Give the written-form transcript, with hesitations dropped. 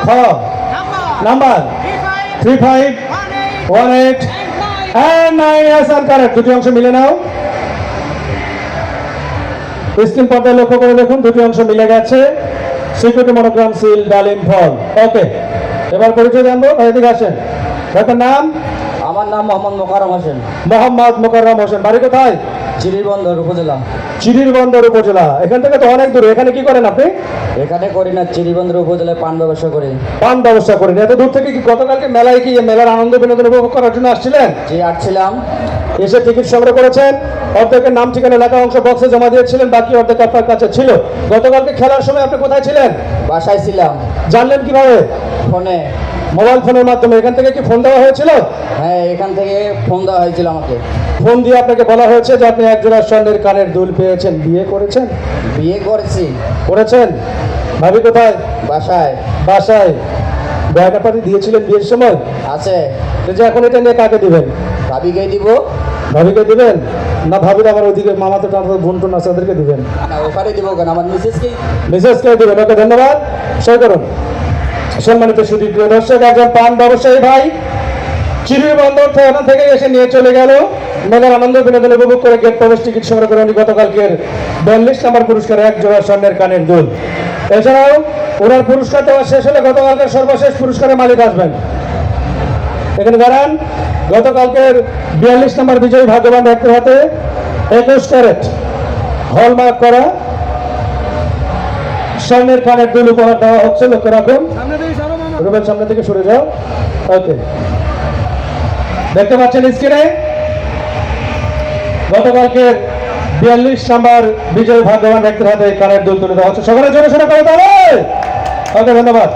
খ number 3518 and 9 yes and correct দুটি অংশ মিলে নাও স্ক্রিন পর্দায় লক্ষ্য করে দেখুন দুটি অংশ মিলে গেছে সিকিউরিটি মনোগ্রাম সিল ডালিম ফল ওকে এবার পরিচয় জানবো এদিকে আসেন আপনার নাম আমার নাম মোহাম্মদ মোকাররম হোসেন। মোহাম্মদ মোকাররম হোসেন বাড়ি কোথায় চিরিরবন্দর উপজেলা। চিরিরবন্দর উপজেলা এখান থেকে তো অনেক দূর এখানে কি করেন আপনি এখানে করি না, চিরিরবন্দর উপজেলায় পান ব্যবসা করি। পান ব্যবসা করেন এত দূর থেকে কি গতকালকে মেলায় কি মেলার আনন্দ বিনোদন উপভোগ করার জন্য আসছিলেন? জি আসছিলাম। এসে টিকিট সংগ্রহ করেছেন অর্ধেকের নাম ঠিকানা লেখা অংশ বক্সে জমা দিয়েছিলেন বাকি অর্ধেক আপনার কাছে ছিল। গতকালকে খেলার সময় আপনি কোথায় ছিলেন? বাসায় ছিলাম। জানলেন কিভাবে? ফোনে। মোবাইল ফোনের মাধ্যমে। এখান থেকে কি ফোন দেওয়া হয়েছিল? হ্যাঁ এখান থেকে ফোন দেওয়া হয়েছিল আমাকে। ফোন দিয়ে আপনাকে বলা হয়েছে যে আপনি একজোড়া স্বর্ণের কানের দুল পেয়েছেন। বিয়ে করেছেন? বিয়ে করেছি। করেছেন? ভাবি কোথায়? বাসায়। বাসায়। গয়না পাতি দিয়েছিলেন বিয়ের সময়? আছে। যে এখন এটা নিয়ে কাকে দিবেন? ভাবিকে দিব। ভাবিকে দিবেন না ভাবির আবার ওইদিকে মামাতে টামাতে বোন টোন আছে ওদেরকে দিবেন? না ওখানে দিব কেন, আমার মিসেসকেই। মিসেসকে দিবেন। ওকে ধন্যবাদ, সই করুন। সম্মানিত সুধী প্রিয় দর্শক একজন পান ব্যবসায়ী ভাই চিরিরবন্দর থেকে এসে নিয়ে চলে গেল মেলার আনন্দ বিনোদন উপভোগ করে গেট প্রবেশ টিকিট সংগ্রহ করে উনি গতকালকের 42 নম্বর পুরস্কার এক জোড়া স্বর্ণের কানের দুল। এছাড়াও ওনার পুরস্কার দেওয়া শেষ হলে গতকালকের সর্বশেষ পুরস্কারের মালিক আসবেন। এখানে দাঁড়ান। গতকালকের 42 নম্বর বিজয়ী ভাগ্যবান ব্যক্তির হাতে 21 ক্যারেট হলমার্ক করা স্বর্ণের কানের দুল উপহার দেওয়া হচ্ছে। লক্ষ্য রাখুন। রুবেল সামনে থেকে সরে যাও। ওকে দেখতে পাচ্ছেন স্ক্রিনে গতকালকে 42 নম্বর বিজয়ী ভাগ্যবান ব্যক্তির হাতে কানের দুল তুলে দেওয়া হচ্ছে। সকলের জন্য সেটা করে দেবে। ওকে ধন্যবাদ।